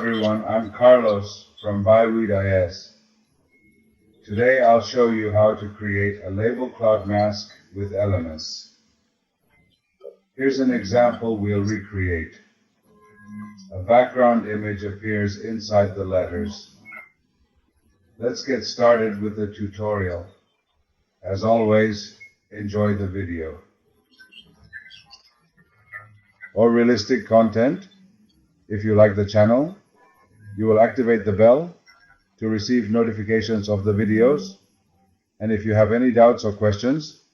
everyone, I'm Carlos from BuyWeed.is. Today I'll show you how to create a label cloud mask with elements. Here's an example we'll recreate. A background image appears inside the letters. Let's get started with the tutorial. As always, enjoy the video. Or realistic content. If you like the channel, you will activate the bell to receive notifications of the videos. And if you have any doubts or questions,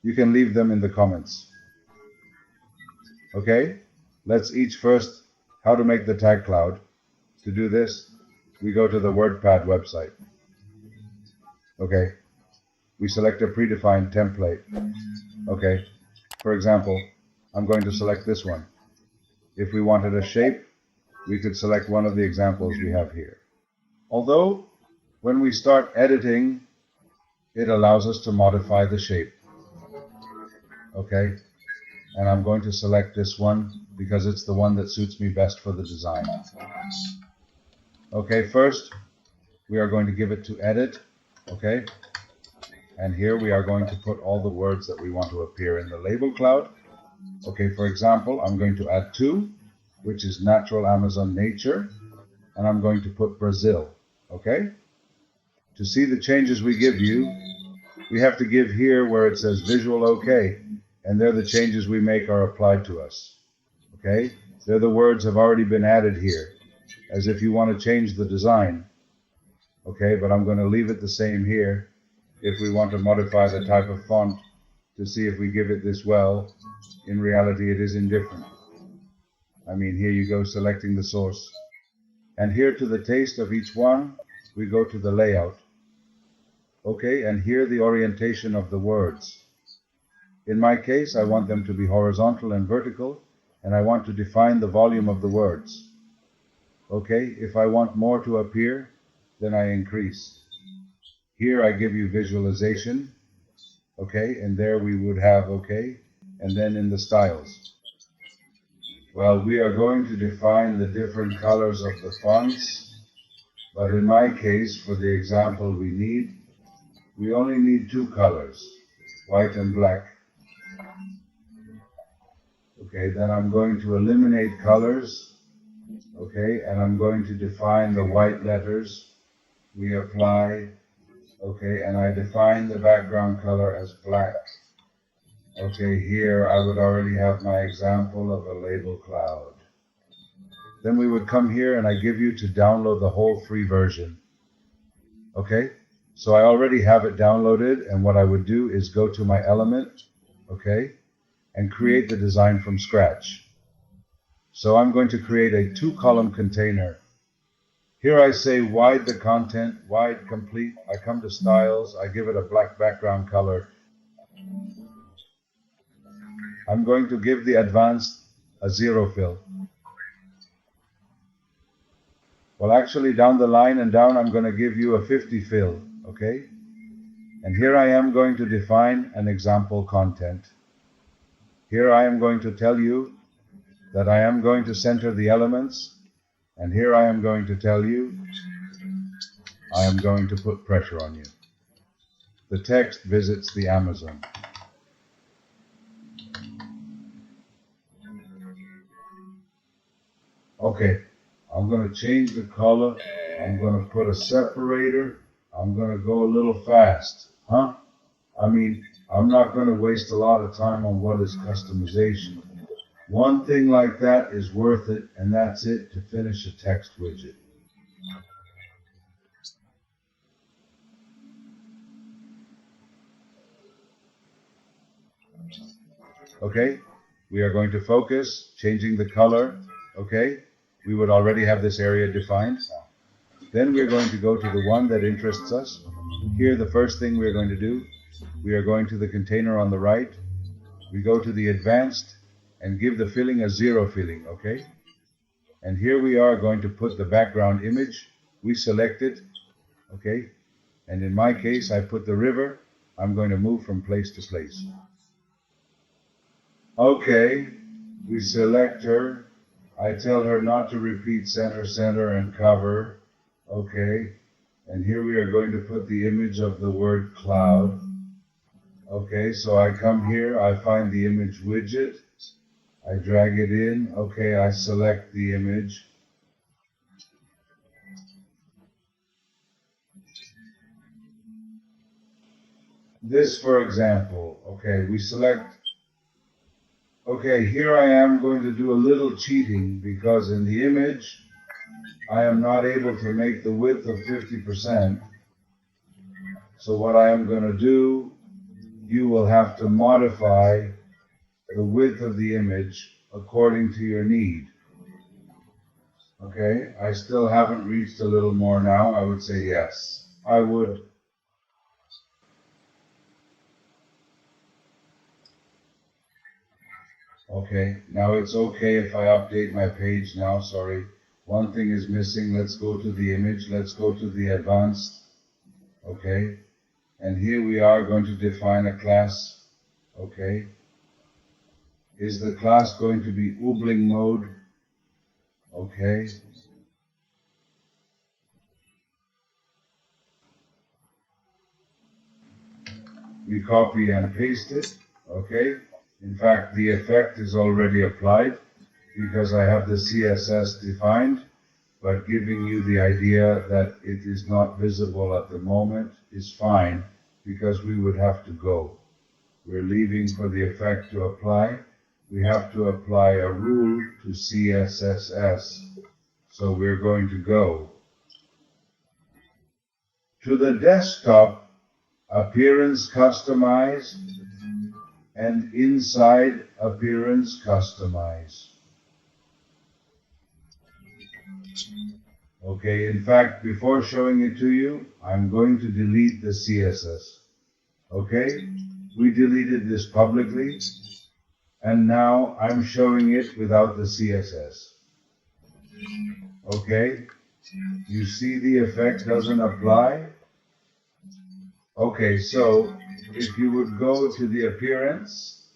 you can leave them in the comments. Okay, let's each first how to make the tag cloud. To do this, we go to the WordPad website. Okay, we select a predefined template. Okay, for example, I'm going to select this one. If we wanted a shape, we could select one of the examples we have here. Although, when we start editing, it allows us to modify the shape. Okay, and I'm going to select this one because it's the one that suits me best for the design. Okay, first, we are going to give it to edit. Okay, and here we are going to put all the words that we want to appear in the label cloud. Okay, for example, I'm going to add 2, which is natural Amazon nature, and I'm going to put Brazil. Okay? To see the changes we give you, we have to give here where it says visual OK, and there the changes we make are applied to us. Okay? There the words have already been added here, as if you want to change the design. Okay, but I'm going to leave it the same here if we want to modify the type of font to see if we give it this well. In reality, it is indifferent. I mean, here you go selecting the source. And here to the taste of each one, we go to the layout. Okay, and here the orientation of the words. In my case, I want them to be horizontal and vertical, and I want to define the volume of the words. Okay, if I want more to appear, then I increase. Here I give you visualization. Okay, and there we would have okay, and then in the styles. Well, we are going to define the different colors of the fonts, but in my case, for the example we only need 2 colors, white and black. Okay, then I'm going to eliminate colors, okay, and I'm going to define the white letters. We apply, okay, and I define the background color as black. Okay, here I would already have my example of a label cloud. Then we would come here and I give you to download the whole free version. Okay, so I already have it downloaded, and what I would do is go to my element, okay, and create the design from scratch. So I'm going to create a 2-column container. Here I say wide the content, wide complete. I come to styles, I give it a black background color. I'm going to give the advanced a 0 fill. Well, actually down the line and down I'm going to give you a 50 fill, okay? And here I am going to define an example content. Here I am going to tell you that I am going to center the elements, and here I am going to tell you I am going to put pressure on you. The text visits the Amazon. Okay, I'm going to change the color. I'm going to put a separator. I'm going to go a little fast. I mean, I'm not going to waste a lot of time on what is customization. One thing like that is worth it, and that's it to finish a text widget. Okay, we are going to focus, changing the color. Okay, we would already have this area defined. Then we're going to go to the one that interests us. Here, the first thing we're going to do, we are going to the container on the right. We go to the advanced and give the filling a 0 filling, okay? And here we are going to put the background image. We select it, okay? And in my case, I put the river. I'm going to move from place to place. Okay, we select her. I tell her not to repeat center, center, and cover. Okay. And here we are going to put the image of the word cloud. Okay, so I come here, I find the image widget, I drag it in, okay, I select the image. This, for example, okay, we select, okay, here I am going to do a little cheating because in the image, I am not able to make the width of 50%. So what I am going to do, you will have to modify the width of the image according to your need. Okay, I still haven't reached a little more now. I would say yes. I would. Okay, now it's okay if I update my page now. Sorry. One thing is missing. Let's go to the image. Let's go to the advanced. Okay, and here we are going to define a class. Okay. Is the class going to be oobling mode? Okay. We copy and paste it. Okay. In fact, the effect is already applied because I have the CSS defined, but giving you the idea that it is not visible at the moment is fine because we would have to go. We're leaving for the effect to apply. We have to apply a rule to CSS. So we're going to go to the desktop, appearance customize, and inside appearance customize. Okay, in fact, before showing it to you, I'm going to delete the CSS. Okay, we deleted this publicly, and now I'm showing it without the CSS. Okay, you see the effect doesn't apply? Okay, so if you would go to the appearance,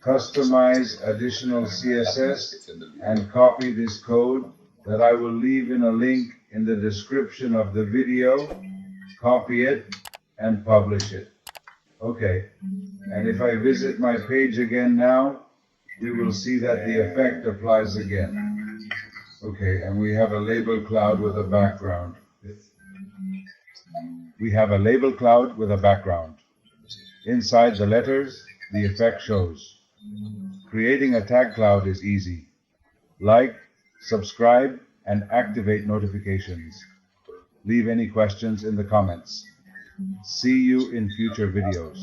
customize additional CSS, and copy this code that I will leave in a link in the description of the video, copy it, and publish it. Okay, and if I visit my page again now, we will see that the effect applies again. Okay, and we have a label cloud with a background. We have a label cloud with a background. Inside the letters, the effect shows. Creating a tag cloud is easy. Like, subscribe, and activate notifications. Leave any questions in the comments. See you in future videos.